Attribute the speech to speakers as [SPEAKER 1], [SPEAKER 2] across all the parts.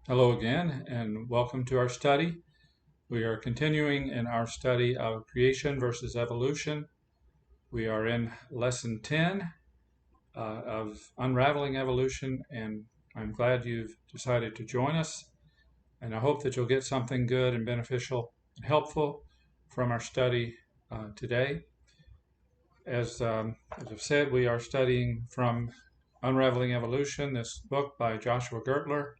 [SPEAKER 1] Hello again, and welcome to our study. We are continuing in our study of creation versus evolution. We are in lesson 10 of unraveling evolution, and I'm glad you've decided to join us. And I hope that you'll get something good and beneficial and helpful from our study today. As I've said, we are studying from Unraveling Evolution, this book by Joshua Gertler.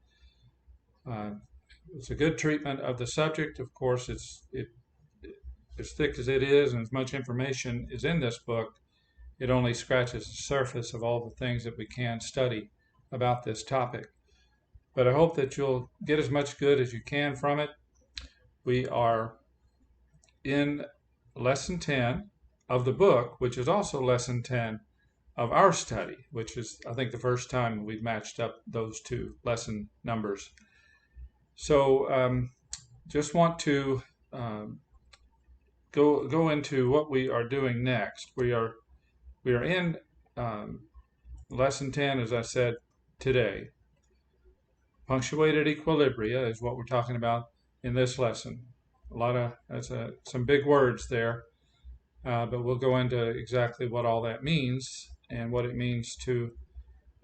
[SPEAKER 1] It's a good treatment of the subject. Of course, it's as thick as it is and as much information is in this book, it only scratches the surface of all the things that we can study about this topic. But I hope that you'll get as much good as you can from it. We are in lesson 10 of the book, which is also lesson 10 of our study, which is, I think, the first time we've matched up those two lesson numbers. So just want to go into what we are doing next. We are in lesson 10, as I said today. Punctuated Equilibria is what we're talking about in this lesson. That's some big words there, but we'll go into exactly what all that means and what it means to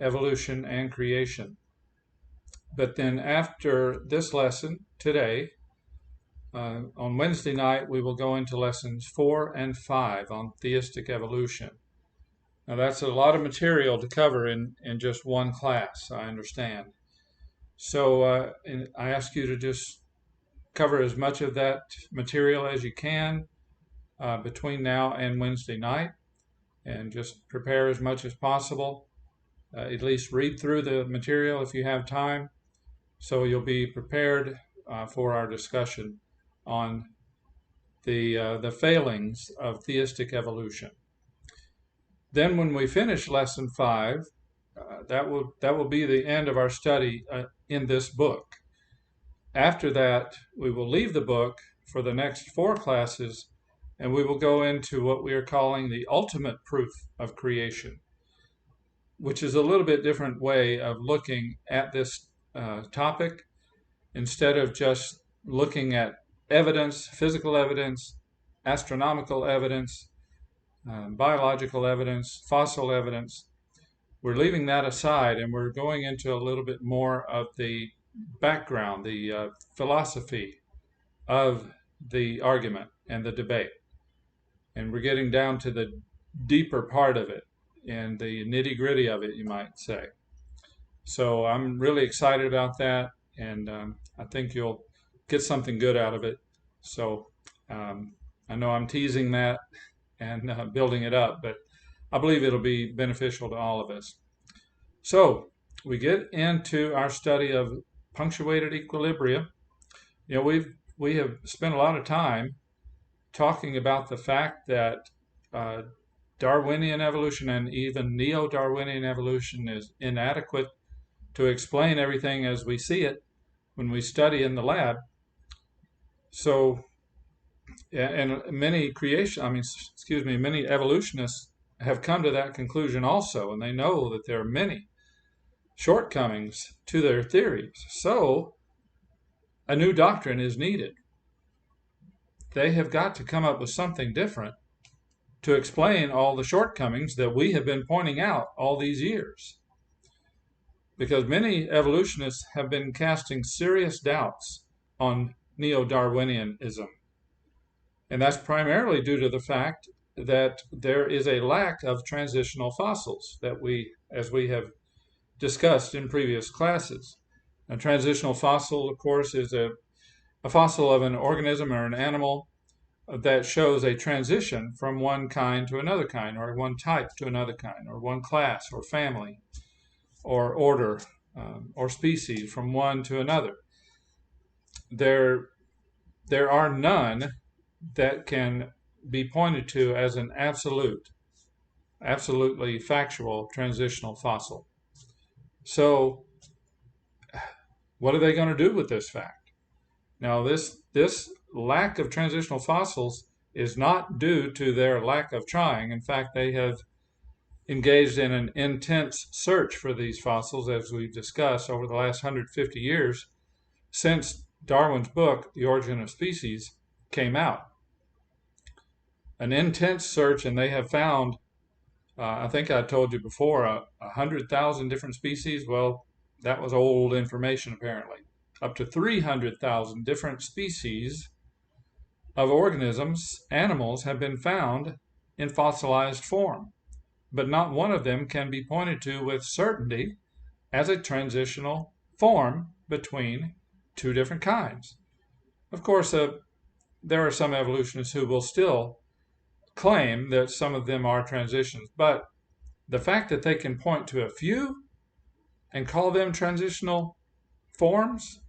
[SPEAKER 1] evolution and creation. But then after this lesson today, on Wednesday night, we will go into lessons 4 and 5 on theistic evolution. Now, that's a lot of material to cover in just one class, I understand. So I ask you to just cover as much of that material as you can between now and Wednesday night, and just prepare as much as possible. At least read through the material if you have time, so you'll be prepared for our discussion on the failings of theistic evolution. Then when we finish lesson 5, that will be the end of our study in this book. After that, we will leave the book for the next 4 classes, and we will go into what we are calling the ultimate proof of creation, which is a little bit different way of looking at this topic. Instead of just looking at evidence, physical evidence, astronomical evidence, biological evidence, fossil evidence, we're leaving that aside, and we're going into a little bit more of the background, the philosophy of the argument and the debate. And we're getting down to the deeper part of it and the nitty-gritty of it, you might say. So I'm really excited about that, and I think you'll get something good out of it. So I know I'm teasing that and building it up, but I believe it'll be beneficial to all of us. So we get into our study of punctuated equilibria. You know, we have spent a lot of time talking about the fact that Darwinian evolution and even NeoDarwinism evolution is inadequate to explain everything as we see it when we study in the lab. So, and many evolutionists have come to that conclusion also, and they know that there are many shortcomings to their theories. So, a new doctrine is needed. They have got to come up with something different to explain all the shortcomings that we have been pointing out all these years. Because many evolutionists have been casting serious doubts on NeoDarwinism. And that's primarily due to the fact that there is a lack of transitional fossils as we have discussed in previous classes. A transitional fossil, of course, is a fossil of an organism or an animal that shows a transition from one kind to another kind, or one type to another kind, or one class or family or order or species from one to another. There are none that can be pointed to as an absolutely factual transitional fossil. So what are they going to do with this fact? Now, this lack of transitional fossils is not due to their lack of trying. In fact, they have engaged in an intense search for these fossils, as we've discussed over the last 150 years. since Darwin's book, The Origin of Species, came out. An intense search, and they have found, I think I told you before, 100,000 different species. Well, that was old information apparently. Up to 300,000 different species of organisms, animals, have been found in fossilized form, but not one of them can be pointed to with certainty as a transitional form between two different kinds. Of course, there are some evolutionists who will still claim that some of them are transitions, but the fact that they can point to a few and call them transitional forms,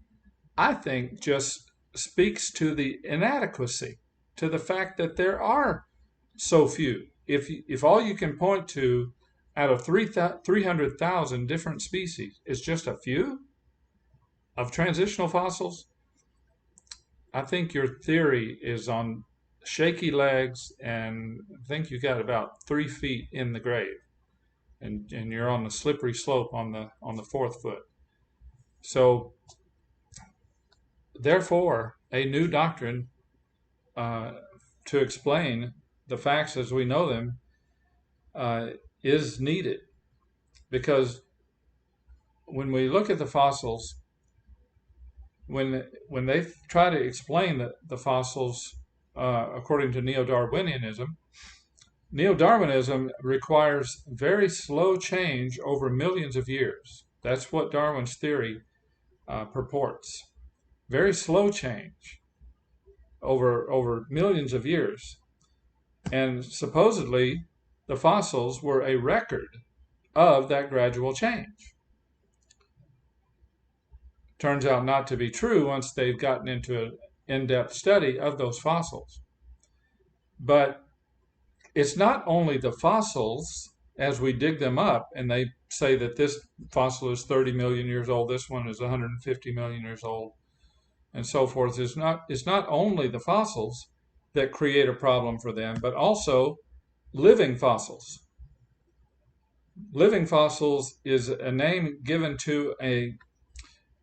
[SPEAKER 1] I think just speaks to the inadequacy, to the fact that there are so few. If all you can point to out of 300,000 different species is just a few of transitional fossils, I think your theory is on shaky legs, and I think you got about 3 feet in the grave, and you're on the slippery slope on the fourth foot. So, therefore, a new doctrine to explain the facts as we know them is needed, because when we look at the fossils, when they try to explain the fossils according to NeoDarwinism, NeoDarwinism requires very slow change over millions of years. That's what Darwin's theory purports. Very slow change over millions of years. And supposedly, the fossils were a record of that gradual change. Turns out not to be true once they've gotten into an in-depth study of those fossils. But it's not only the fossils as we dig them up, and they say that this fossil is 30 million years old, this one is 150 million years old, and so forth. It's not only the fossils that create a problem for them, but also living fossils. Living fossils is a name given to an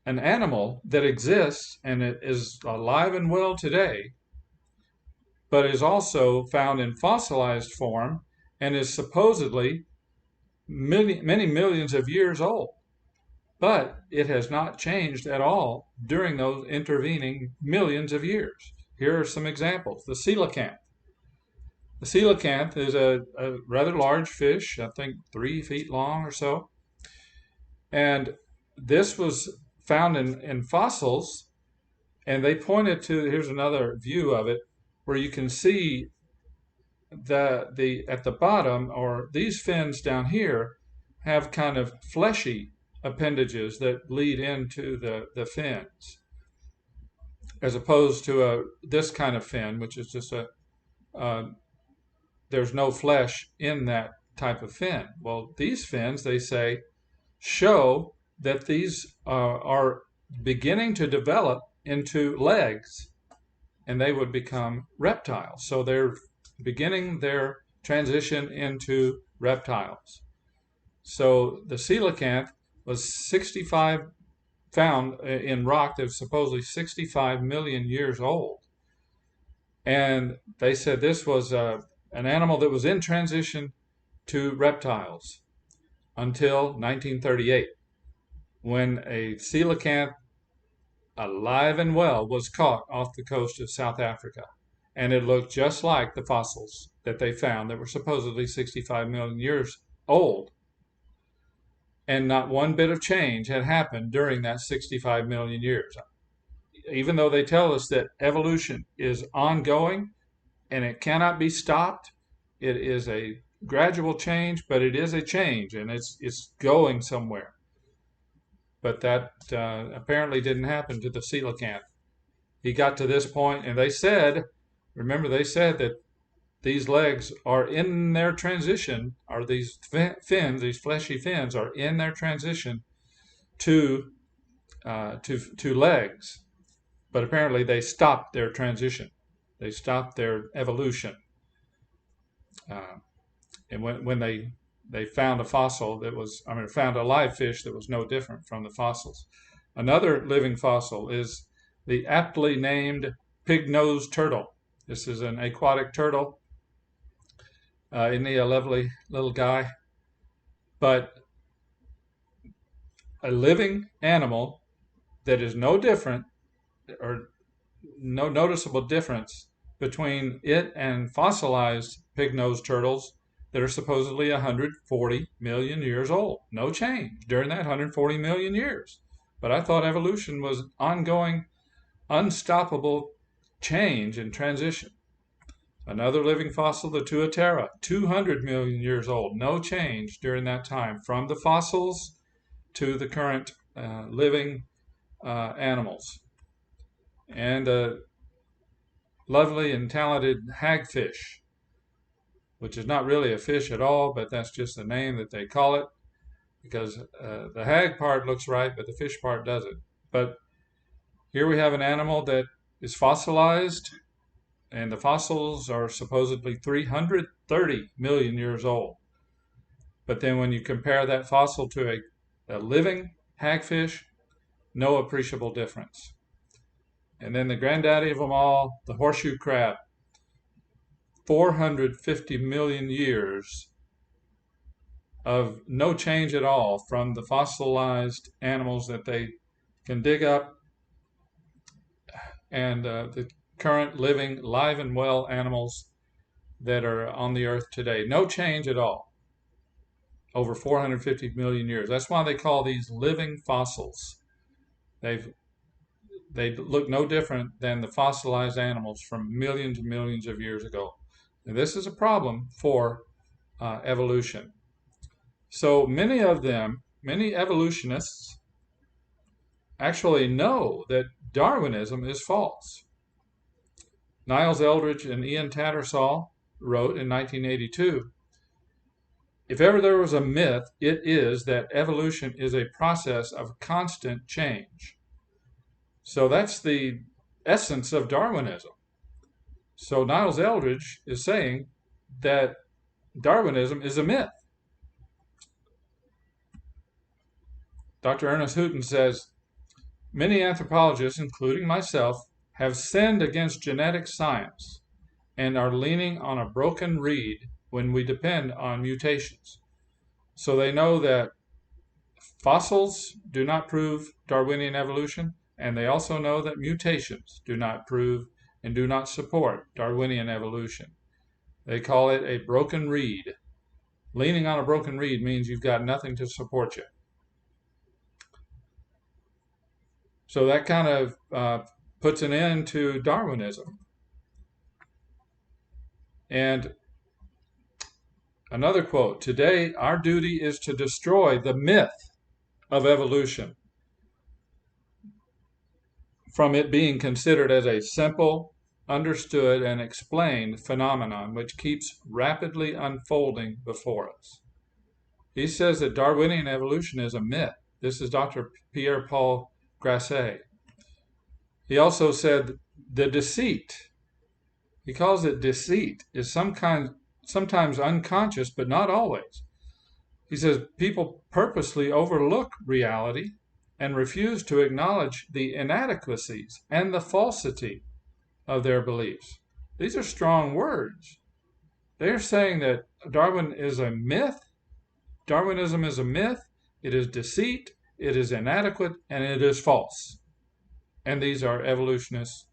[SPEAKER 1] animal that exists and it is alive and well today, but is also found in fossilized form and is supposedly many millions of years old. But it has not changed at all during those intervening millions of years. Here are some examples. The coelacanth. The coelacanth is a rather large fish, I think 3 feet long or so. And this was found in fossils, and they pointed to, here's another view of it, where you can see at the bottom, or these fins down here, have kind of fleshy appendages that lead into the fins, as opposed to this kind of fin, which is just there's no flesh in that type of fin. Well, these fins, they say, show that these are beginning to develop into legs, and they would become reptiles. So they're beginning their transition into reptiles. So the coelacanth was found in rock that was supposedly 65 million years old. And they said this was an animal that was in transition to reptiles until 1938, when a coelacanth, alive and well, was caught off the coast of South Africa. And it looked just like the fossils that they found that were supposedly 65 million years old. And not one bit of change had happened during that 65 million years. Even though they tell us that evolution is ongoing and it cannot be stopped, it is a gradual change, but it is a change, and it's going somewhere. But that apparently didn't happen to the coelacanth. He got to this point, and they said that these legs are in their transition, or these fins, these fleshy fins, are in their transition to legs. But apparently they stopped their transition. They stopped their evolution. And when they found a fossil that was, found a live fish that was no different from the fossils. Another living fossil is the aptly named pig-nosed turtle. This is an aquatic turtle. Isn't he a lovely little guy? But a living animal that is no different, or no noticeable difference between it and fossilized pig-nosed turtles that are supposedly 140 million years old. No change during that 140 million years. But I thought evolution was ongoing, unstoppable change and transition. Another living fossil, the Tuatara, 200 million years old. No change during that time from the fossils to the current living animals. And a lovely and talented hagfish, which is not really a fish at all, but that's just the name that they call it, because the hag part looks right, but the fish part doesn't. But here we have an animal that is fossilized, and the fossils are supposedly 330 million years old. But then when you compare that fossil to a living hagfish, no appreciable difference. And then the granddaddy of them all, the horseshoe crab, 450 million years of no change at all from the fossilized animals that they can dig up and the current living, live and well animals that are on the earth today. No change at all over 450 million years. That's why they call these living fossils. They look no different than the fossilized animals from millions and millions of years ago. And this is a problem for evolution. So many of them, many evolutionists, actually know that Darwinism is false. Niles Eldredge and Ian Tattersall wrote in 1982, "If ever there was a myth, it is that evolution is a process of constant change." So that's the essence of Darwinism. So Niles Eldredge is saying that Darwinism is a myth. Dr. Ernest Houghton says, "Many anthropologists, including myself, have sinned against genetic science and are leaning on a broken reed when we depend on mutations." So they know that fossils do not prove Darwinian evolution, and they also know that mutations do not prove and do not support Darwinian evolution. They call it a broken reed. Leaning on a broken reed means you've got nothing to support you. So that kind of puts an end to Darwinism. And another quote, "Today our duty is to destroy the myth of evolution from it being considered as a simple, understood, and explained phenomenon which keeps rapidly unfolding before us." He says that Darwinian evolution is a myth. This is Dr. Pierre-Paul Grasset. He also said the deceit, he calls it deceit, is sometimes unconscious, but not always. He says people purposely overlook reality and refuse to acknowledge the inadequacies and the falsity of their beliefs. These are strong words. They're saying that Darwin is a myth. Darwinism is a myth. It is deceit. It is inadequate, and it is false. And these are evolutionists.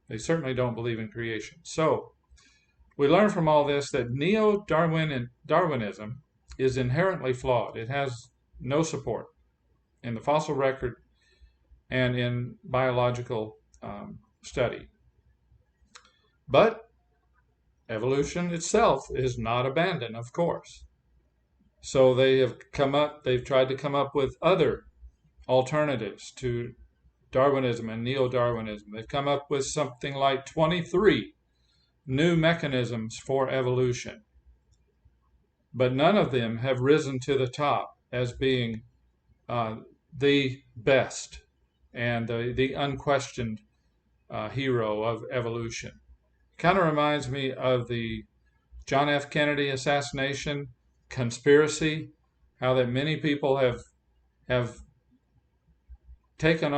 [SPEAKER 1] They certainly don't believe in creation. So we learn from all this that NeoDarwinism is inherently flawed. It has no support in the fossil record and in biological study. But evolution itself is not abandoned, of course. So they've tried to come up with other alternatives to Darwinism and NeoDarwinism. They've come up with something like 23 new mechanisms for evolution. But none of them have risen to the top as being the best and the unquestioned hero of evolution. Kind of reminds me of the John F. Kennedy assassination conspiracy, how that many people have taken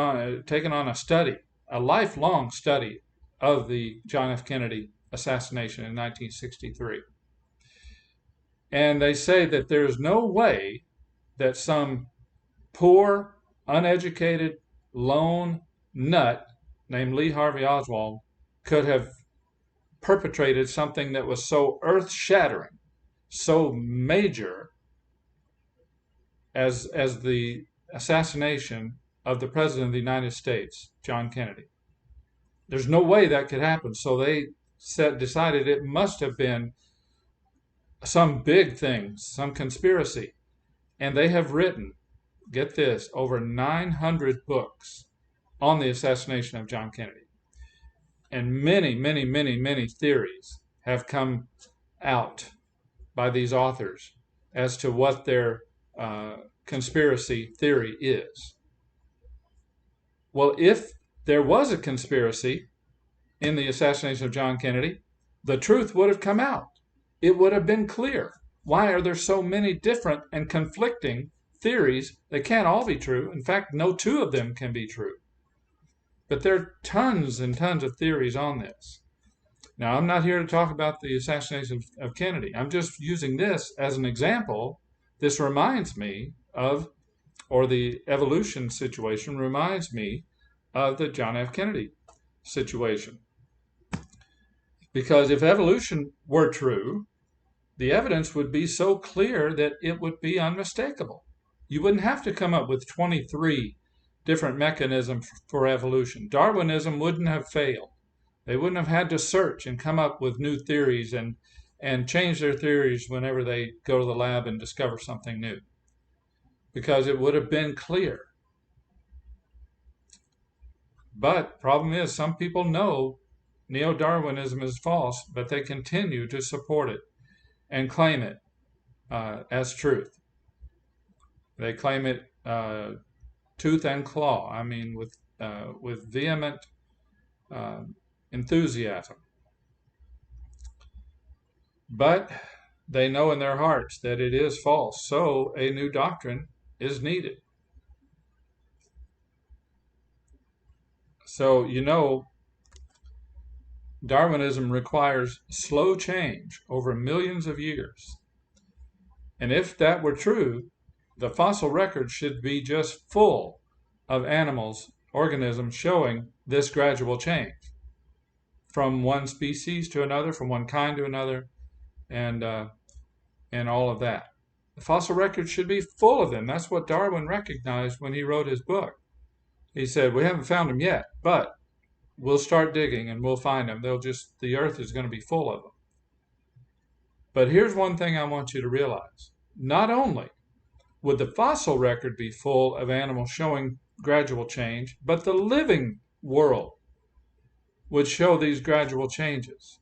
[SPEAKER 1] on a study, a lifelong study of the John F. Kennedy assassination in 1963. And they say that there is no way that some poor, uneducated, lone nut named Lee Harvey Oswald could have perpetrated something that was so earth-shattering, so major as the assassination of the President of the United States, John Kennedy. There's no way that could happen. So they decided it must have been some big thing, some conspiracy. And they have written, get this, over 900 books on the assassination of John Kennedy. And many theories have come out by these authors as to what their conspiracy theory is. Well, if there was a conspiracy in the assassination of John Kennedy, the truth would have come out. It would have been clear. Why are there so many different and conflicting theories? They can't all be true. In fact, no two of them can be true. But there are tons and tons of theories on this. Now, I'm not here to talk about the assassination of Kennedy. I'm just using this as an example. This reminds me of, or the evolution situation reminds me of the John F. Kennedy situation. Because if evolution were true, the evidence would be so clear that it would be unmistakable. You wouldn't have to come up with 23 different mechanisms for evolution. Darwinism wouldn't have failed. They wouldn't have had to search and come up with new theories and change their theories whenever they go to the lab and discover something new, because it would have been clear. But problem is, some people know NeoDarwinism is false, but they continue to support it and claim it as truth. They claim it tooth and claw. I mean, with vehement enthusiasm. But they know in their hearts that it is false, so a new doctrine is needed. So, you know, Darwinism requires slow change over millions of years. And if that were true, the fossil record should be just full of animals, organisms showing this gradual change from one species to another, from one kind to another, and all of that. The fossil record should be full of them. That's what Darwin recognized when he wrote his book. He said, we haven't found them yet, but we'll start digging and we'll find them. The earth is going to be full of them. But here's one thing I want you to realize. Not only would the fossil record be full of animals showing gradual change, but the living world would show these gradual changes.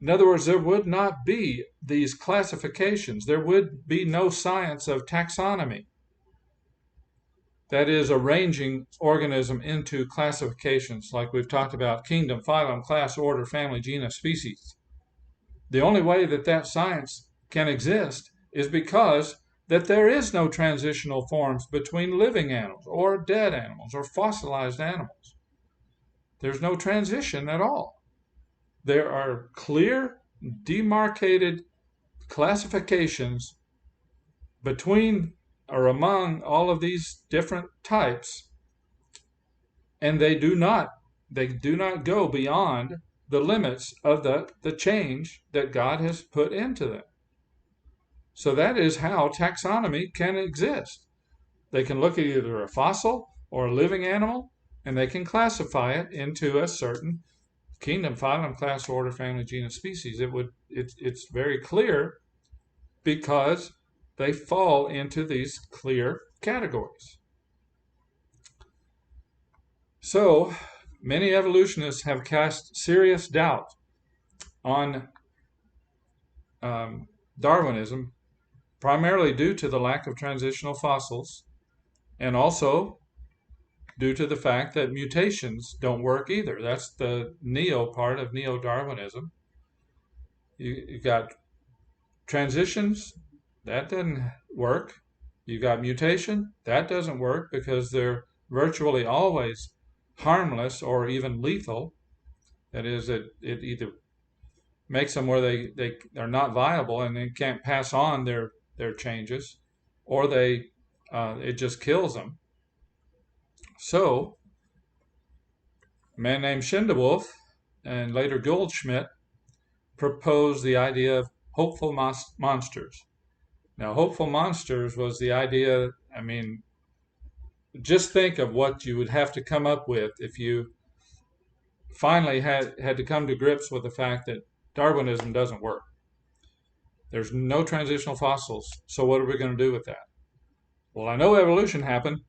[SPEAKER 1] In other words, there would not be these classifications. There would be no science of taxonomy. That is, arranging organism into classifications like we've talked about: kingdom, phylum, class, order, family, genus, species. The only way that that science can exist is because that there is no transitional forms between living animals or dead animals or fossilized animals. There's no transition at all. There are clear, demarcated classifications between or among all of these different types, and they do not go beyond the limits of the change that God has put into them. So that is how taxonomy can exist. They can look at either a fossil or a living animal, and they can classify it into a certain kingdom, phylum, class, order, family, genus, species. It's very clear because they fall into these clear categories. So many evolutionists have cast serious doubt on Darwinism, primarily due to the lack of transitional fossils, and also due to the fact that mutations don't work either. That's the neo part of NeoDarwinism. You got transitions, that doesn't work. You got mutation, that doesn't work because they're virtually always harmless or even lethal. That is, it either makes them where they are not viable and they can't pass on their changes, or it just kills them. So, a man named Schindewolf and later Goldschmidt proposed the idea of hopeful monsters. Now, hopeful monsters was the idea, I mean, just think of what you would have to come up with if you finally had to come to grips with the fact that Darwinism doesn't work. There's no transitional fossils, so what are we going to do with that? Well, I know evolution happened,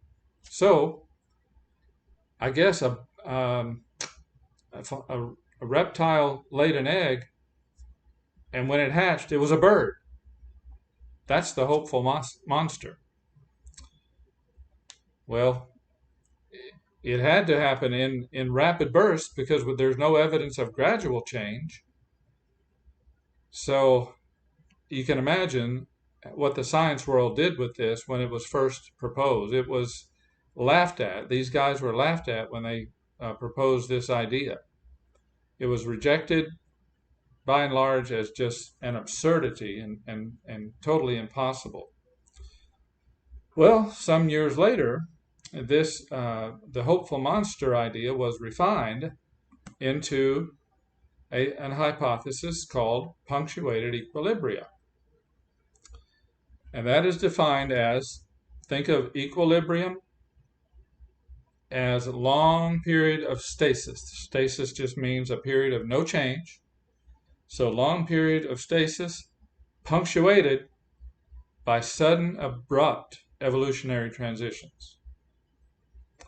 [SPEAKER 1] so I guess a reptile laid an egg, and when it hatched, it was a bird. That's the hopeful monster. Well, it had to happen in rapid bursts because there's no evidence of gradual change. So you can imagine what the science world did with this when it was first proposed. It was laughed at. These guys were laughed at when they proposed this idea. It was rejected by and large as just an absurdity and totally impossible. Well, some years later, the hopeful monster idea was refined into an hypothesis called punctuated equilibria. And that is defined as, think of equilibrium as a long period of stasis. Stasis just means a period of no change. So long period of stasis punctuated by sudden abrupt evolutionary transitions.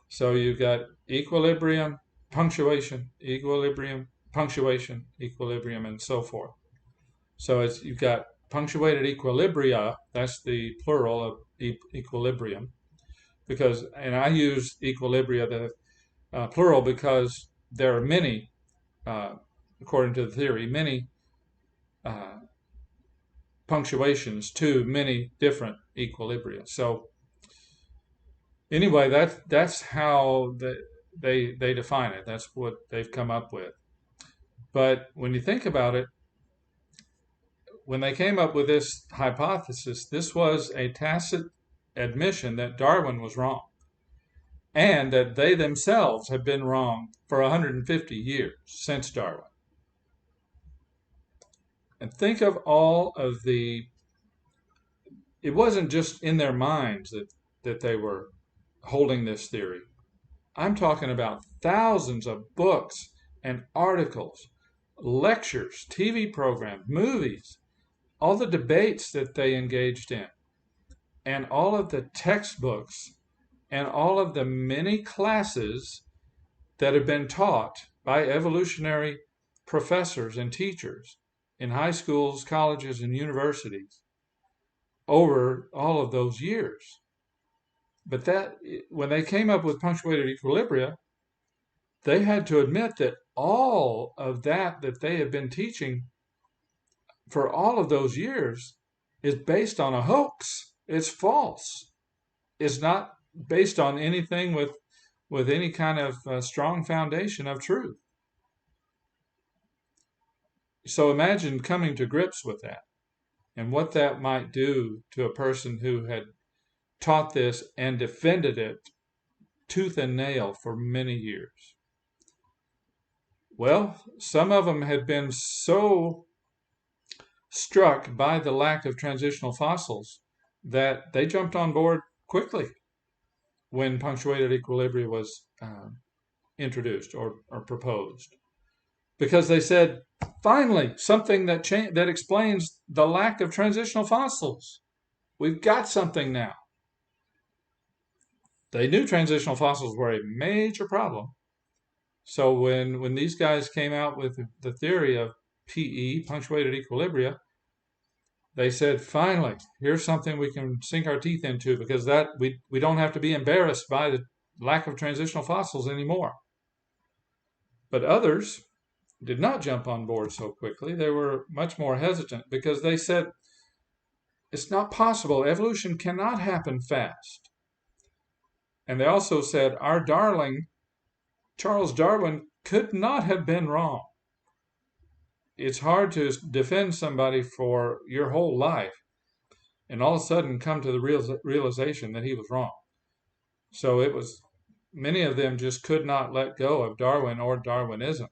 [SPEAKER 1] So you've got equilibrium, punctuation, equilibrium, punctuation, equilibrium, and so forth. So you've got punctuated equilibria, that's the plural of equilibrium, and I use equilibria, the plural, because there are many, according to the theory, many punctuations to many different equilibria. So anyway, that's how they define it. That's what they've come up with. But when you think about it, when they came up with this hypothesis, this was a tacit admission that Darwin was wrong, and that they themselves have been wrong for 150 years since Darwin. And think of all of it wasn't just in their minds that they were holding this theory. I'm talking about thousands of books and articles, lectures, TV programs, movies, all the debates that they engaged in, and all of the textbooks, and all of the many classes that have been taught by evolutionary professors and teachers in high schools, colleges, and universities over all of those years. But when they came up with punctuated equilibria, they had to admit that all of that they have been teaching for all of those years is based on a hoax. It's false. It's not based on anything with any kind of strong foundation of truth. So imagine coming to grips with that and what that might do to a person who had taught this and defended it tooth and nail for many years. Well, some of them had been so struck by the lack of transitional fossils that they jumped on board quickly when punctuated equilibria was introduced or proposed, because they said, finally, something that explains the lack of transitional fossils. We've got something now. They knew transitional fossils were a major problem. So when these guys came out with the theory of PE, punctuated equilibria, they said, finally, here's something we can sink our teeth into, because we don't have to be embarrassed by the lack of transitional fossils anymore. But others did not jump on board so quickly. They were much more hesitant because they said, it's not possible. Evolution cannot happen fast. And they also said our darling Charles Darwin could not have been wrong. It's hard to defend somebody for your whole life and all of a sudden come to the realization that he was wrong. So it was, many of them just could not let go of Darwin or Darwinism.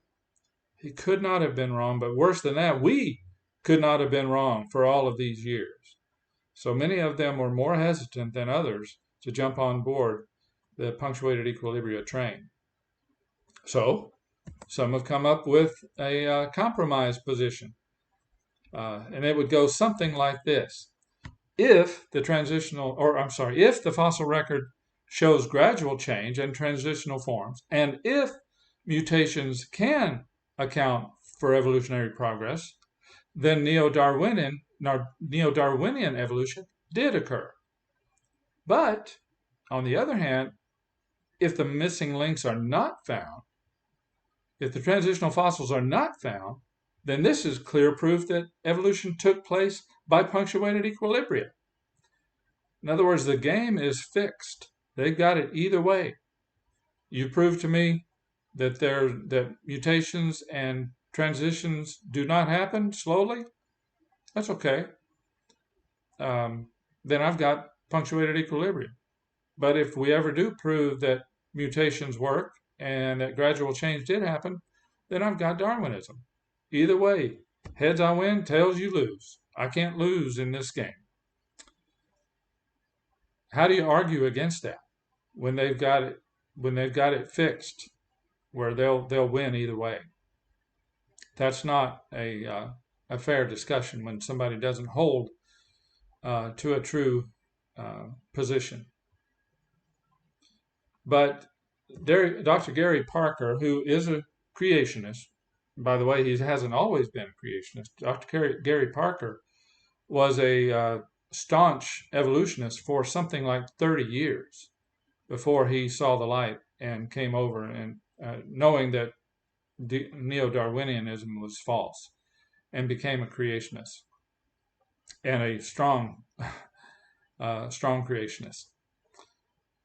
[SPEAKER 1] He could not have been wrong, but worse than that, we could not have been wrong for all of these years. So many of them were more hesitant than others to jump on board the punctuated equilibria train. So some have come up with a compromise position, and it would go something like this. If the if the fossil record shows gradual change and transitional forms, and if mutations can account for evolutionary progress, then Neo-Darwinian evolution did occur. But, on the other hand, if the missing links are not found, if the transitional fossils are not found, then this is clear proof that evolution took place by punctuated equilibria. In other words, the game is fixed. They've got it either way. You prove to me that mutations and transitions do not happen slowly. That's okay. Then I've got punctuated equilibrium. But if we ever do prove that mutations work and that gradual change did happen, then I've got Darwinism. Either way, heads I win, tails you lose. I can't lose in this game. How do you argue against that when they've got it fixed, where they'll win either way? That's not a fair discussion when somebody doesn't hold to a true position. But Dr. Gary Parker, who is a creationist, by the way, he hasn't always been a creationist. Dr. Gary Parker was a staunch evolutionist for something like 30 years before he saw the light and came over and knowing that Neo-Darwinism was false, and became a creationist and a strong creationist.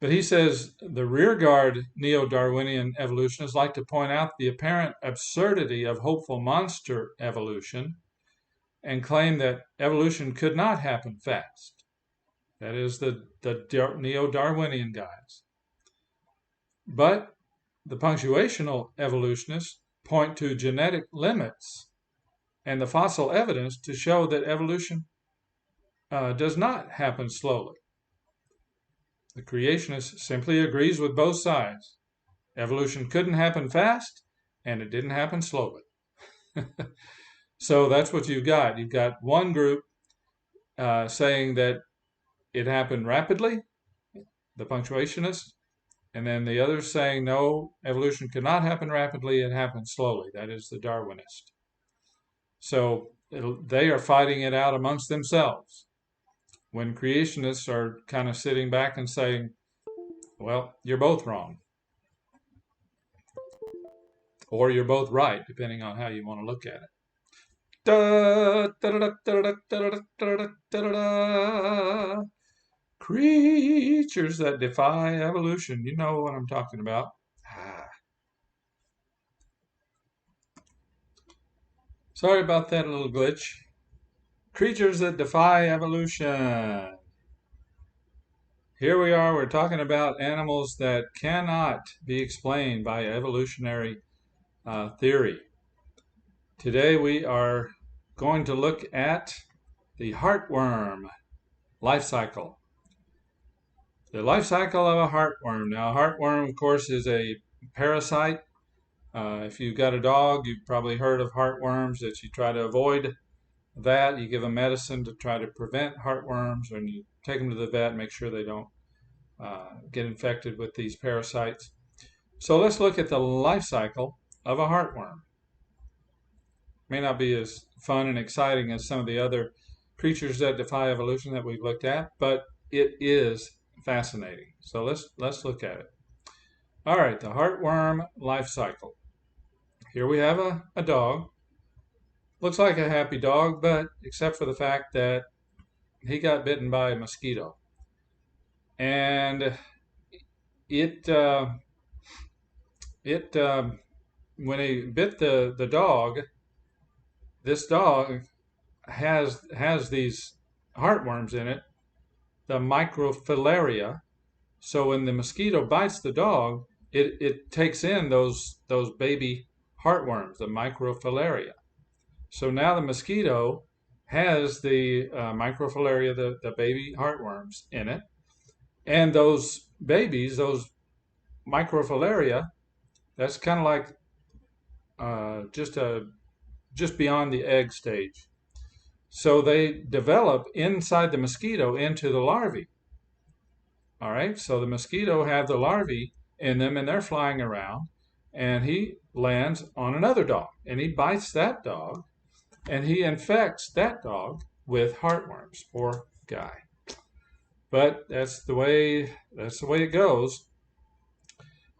[SPEAKER 1] But he says the rearguard Neo-Darwinian evolutionists like to point out the apparent absurdity of hopeful monster evolution and claim that evolution could not happen fast. That is the Neo-Darwinian guys. But the punctuational evolutionists point to genetic limits and the fossil evidence to show that evolution does not happen slowly. The creationist simply agrees with both sides. Evolution couldn't happen fast, and it didn't happen slowly. So that's what you've got. You've got one group saying that it happened rapidly, the punctuationists, and then the others saying, no, evolution could not happen rapidly, it happened slowly. That is the Darwinist. So they are fighting it out amongst themselves, when creationists are kind of sitting back and saying, well, you're both wrong. Or you're both right, depending on how you want to look at it. Creatures that defy evolution. You know what I'm talking about. Sorry about that little glitch. Creatures that defy evolution. Here we are, we're talking about animals that cannot be explained by evolutionary theory. Today we are going to look at the heartworm life cycle. The life cycle of a heartworm. Now, a heartworm, of course, is a parasite. If you've got a dog, you've probably heard of heartworms, that you try to avoid that. You give them medicine to try to prevent heartworms, and you take them to the vet and make sure they don't get infected with these parasites. So let's look at the life cycle of a heartworm. May not be as fun and exciting as some of the other creatures that defy evolution that we've looked at, but it is fascinating. So let's look at it. All right, the heartworm life cycle. Here we have a dog. Looks like a happy dog, but except for the fact that bitten by a mosquito, and it when he bit the dog, this dog has these heartworms in it, the microfilaria. So when the mosquito bites the dog, it takes in those baby heartworms, the microfilaria. So now the mosquito has the microfilaria, the baby heartworms in it, and those babies, those microfilaria, that's kind of like just beyond the egg stage. So they develop inside the mosquito into the larvae. All right, so the mosquito have the larvae in them, and they're flying around, and he lands on another dog, and he bites that dog, and he infects that dog with heartworms. Poor guy. But that's the way it goes.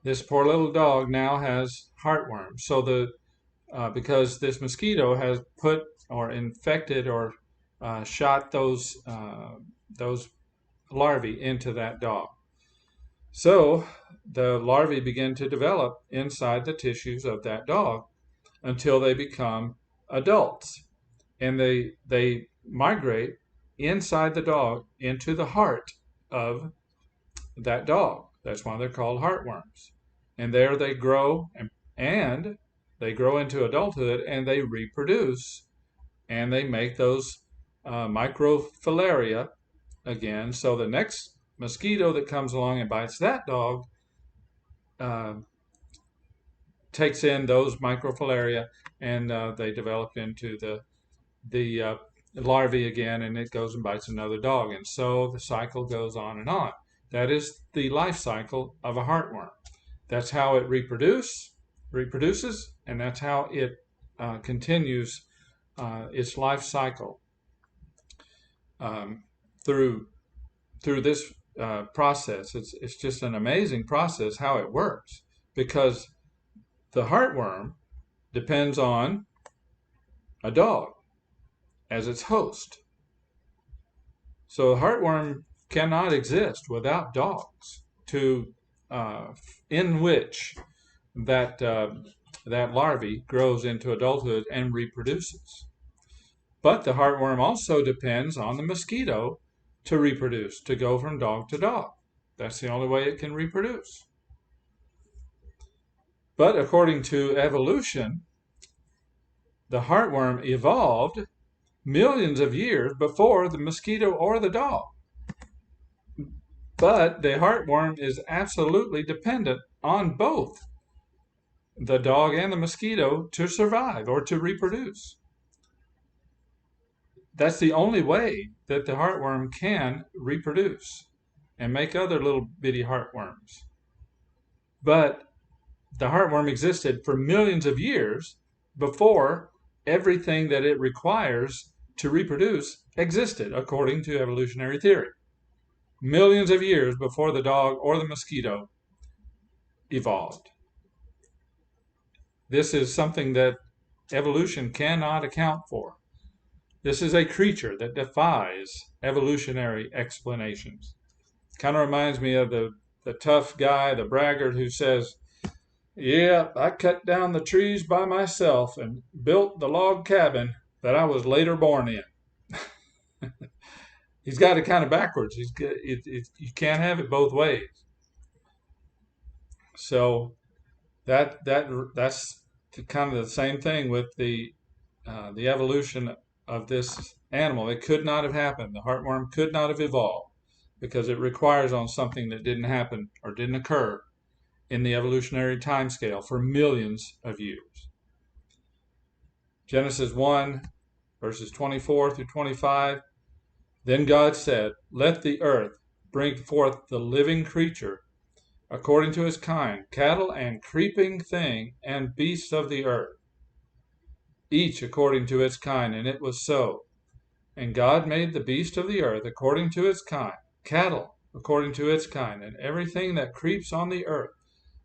[SPEAKER 1] This poor little dog now has heartworms. So because this mosquito has put or infected or shot those larvae into that dog. So the larvae begin to develop inside the tissues of that dog until they become adults, and they migrate inside the dog into the heart of that dog. That's why they're called heartworms. And there they grow, and they grow into adulthood, and they reproduce, and they make those microfilaria again. So the next mosquito that comes along and bites that dog takes in those microfilaria, and they develop into the larvae again, and it goes and bites another dog, and so the cycle goes on and on. That is the life cycle of a heartworm. That's how it reproduces, and that's how it continues its life cycle through this process. It's just an amazing process how it works, because the heartworm depends on a dog as its host. So the heartworm cannot exist without dogs in which that larvae grows into adulthood and reproduces. But the heartworm also depends on the mosquito to reproduce, to go from dog to dog. That's the only way it can reproduce. But according to evolution, the heartworm evolved millions of years before the mosquito or the dog. But the heartworm is absolutely dependent on both the dog and the mosquito to survive or to reproduce. That's the only way that the heartworm can reproduce and make other little bitty heartworms. But the heartworm existed for millions of years before everything that it requires to reproduce existed, according to evolutionary theory. Millions of years before the dog or the mosquito evolved. This is something that evolution cannot account for. This is a creature that defies evolutionary explanations. Kind of reminds me of the tough guy, the braggart, who says, "Yeah, I cut down the trees by myself and built the log cabin that I was later born in." He's got it kind of backwards. You can't have it both ways. So that's kind of the same thing with the evolution of this animal. It could not have happened. The heartworm could not have evolved because it requires on something that didn't happen or didn't occur in the evolutionary time scale for millions of years. Genesis 1, verses 24 through 25. Then God said, "Let the earth bring forth the living creature according to his kind, cattle and creeping thing and beasts of the earth, each according to its kind." And it was so. And God made the beast of the earth according to its kind, cattle according to its kind, and everything that creeps on the earth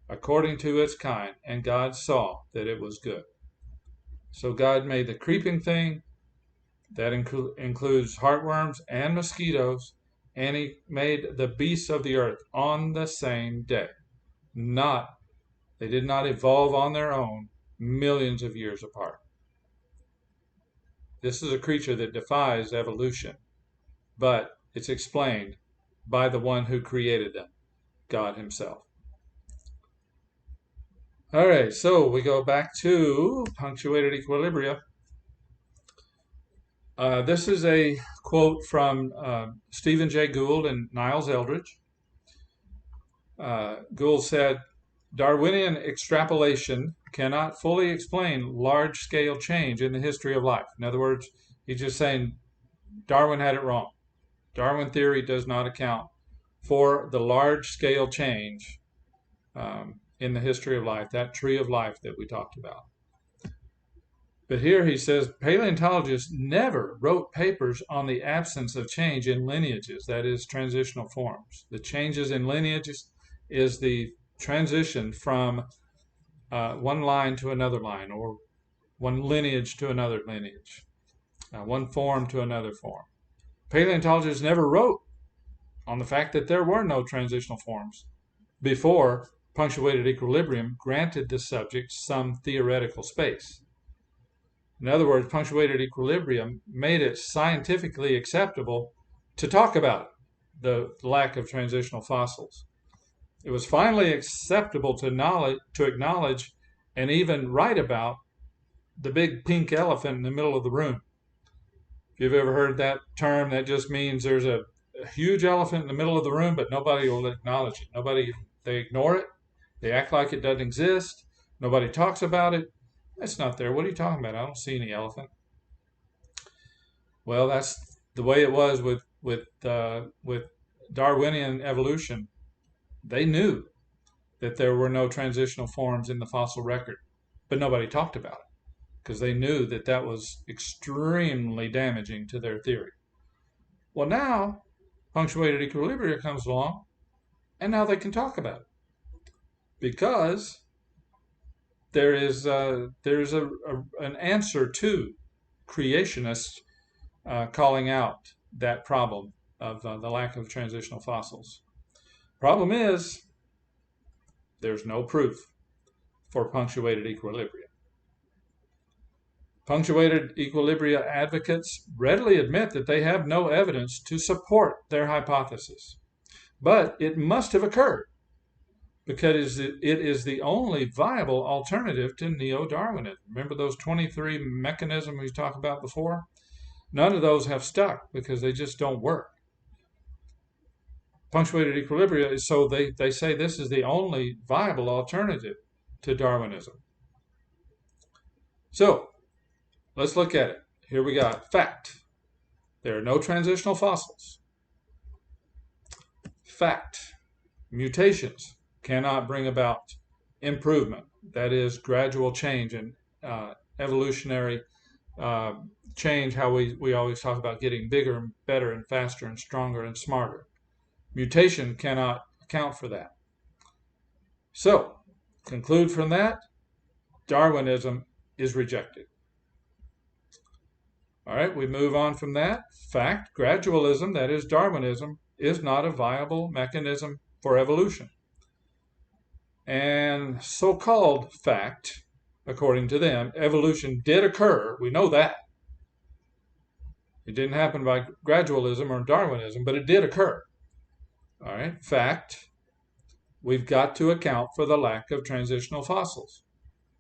[SPEAKER 1] according to its kind. And God saw that it was good. So God made the creeping thing That includes heartworms and mosquitoes, and he made the beasts of the earth on the same day. They did not evolve on their own millions of years apart. This is a creature that defies evolution, but it's explained by the one who created them, God himself. All right, so we go back to Punctuated Equilibria. This is a quote from Stephen Jay Gould and Niles Eldredge. Gould said, Darwinian extrapolation cannot fully explain large-scale change in the history of life. In other words, he's just saying Darwin had it wrong. Darwin theory does not account for the large-scale change in the history of life, that tree of life that we talked about. But here he says, paleontologists never wrote papers on the absence of change in lineages, that is, transitional forms. The changes in lineages is the transition from one line to another line, or one lineage to another lineage, one form to another form. Paleontologists never wrote on the fact that there were no transitional forms before punctuated equilibrium granted the subject some theoretical space. In other words, punctuated equilibrium made it scientifically acceptable to talk about the lack of transitional fossils. It was finally acceptable to acknowledge and even write about the big pink elephant in the middle of the room. If you've ever heard that term, that just means there's a huge elephant in the middle of the room, but nobody will acknowledge it. They ignore it. They act like it doesn't exist. Nobody talks about it. It's not there. What are you talking about? I don't see any elephant. Well, that's the way it was with Darwinian evolution. They knew that there were no transitional forms in the fossil record, but nobody talked about it because they knew that that was extremely damaging to their theory. Well, now punctuated equilibria comes along, and now they can talk about it because there's an answer to creationists calling out that problem of the lack of transitional fossils. Problem is, there's no proof for punctuated equilibria. Punctuated equilibria advocates readily admit that they have no evidence to support their hypothesis, but it must have occurred because it is the only viable alternative to NeoDarwinism. Remember those 23 mechanisms we talked about before? None of those have stuck because they just don't work. Punctuated equilibria, so they say this is the only viable alternative to Darwinism. So let's look at it. Here we got fact. There are no transitional fossils. Fact. Mutations cannot bring about improvement. That is gradual change and evolutionary change, how we always talk about getting bigger and better and faster and stronger and smarter. Mutation cannot account for that. So, conclude from that, Darwinism is rejected. All right, we move on from that. Fact, gradualism, that is Darwinism, is not a viable mechanism for evolution. And so-called fact, according to them, evolution did occur. We know that. It didn't happen by gradualism or Darwinism, but it did occur. All right, fact, we've got to account for the lack of transitional fossils.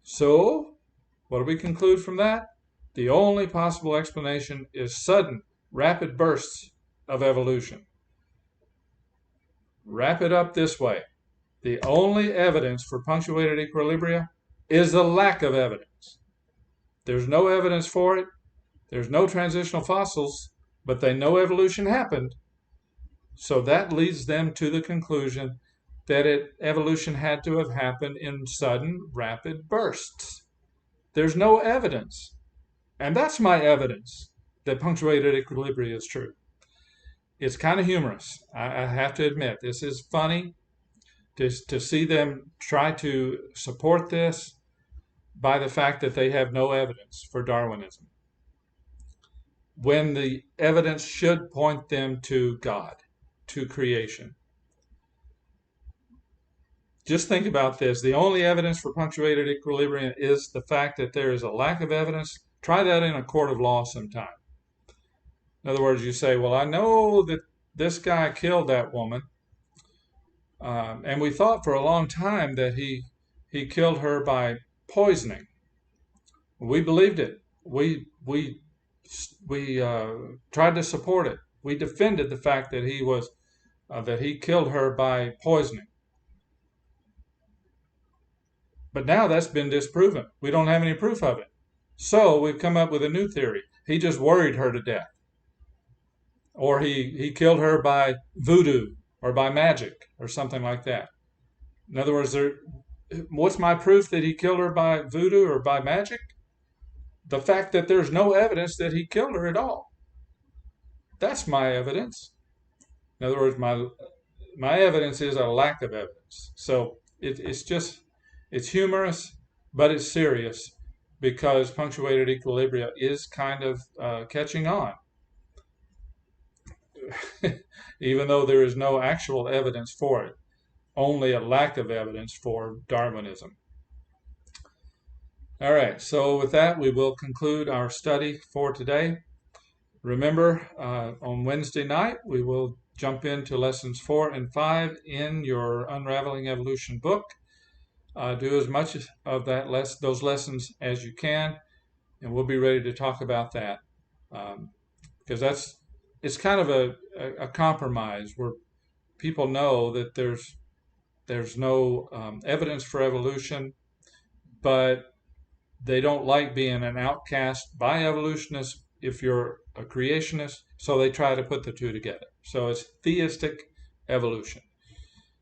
[SPEAKER 1] So, what do we conclude from that? The only possible explanation is sudden, rapid bursts of evolution. Wrap it up this way. The only evidence for punctuated equilibria is the lack of evidence. There's no evidence for it. There's no transitional fossils, but they know evolution happened. So that leads them to the conclusion that evolution had to have happened in sudden, rapid bursts. There's no evidence. And that's my evidence that punctuated equilibria is true. It's kind of humorous. I have to admit, this is funny to see them try to support this by the fact that they have no evidence for Darwinism. when the evidence should point them to God, to creation. Just think about this. The only evidence for punctuated equilibrium is the fact that there is a lack of evidence. Try that in a court of law sometime. In other words, you say, well, I know that this guy killed that woman, and we thought for a long time that he killed her by poisoning. We believed it. We tried to support it. We defended the fact that he killed her by poisoning. But now that's been disproven. We don't have any proof of it. So we've come up with a new theory. He just worried her to death. Or he killed her by voodoo or by magic or something like that. In other words, what's my proof that he killed her by voodoo or by magic? The fact that there's no evidence that he killed her at all. That's my evidence. In other words, my evidence is a lack of evidence. So it's humorous, but it's serious, because punctuated equilibria is kind of catching on, even though there is no actual evidence for it, only a lack of evidence for Darwinism. All right, so with that, we will conclude our study for today. Remember, on Wednesday night, we will jump into lessons 4 and 5 in your Unraveling Evolution book. Do as much of those lessons as you can, and we'll be ready to talk about that, because it's kind of a compromise where people know that there's no evidence for evolution, but they don't like being an outcast by evolutionists if you're a creationist, so they try to put the two together. So it's theistic evolution.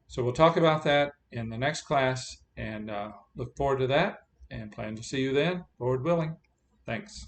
[SPEAKER 1] So we'll talk about that in the next class, and look forward to that, and plan to see you then, Lord willing. Thanks.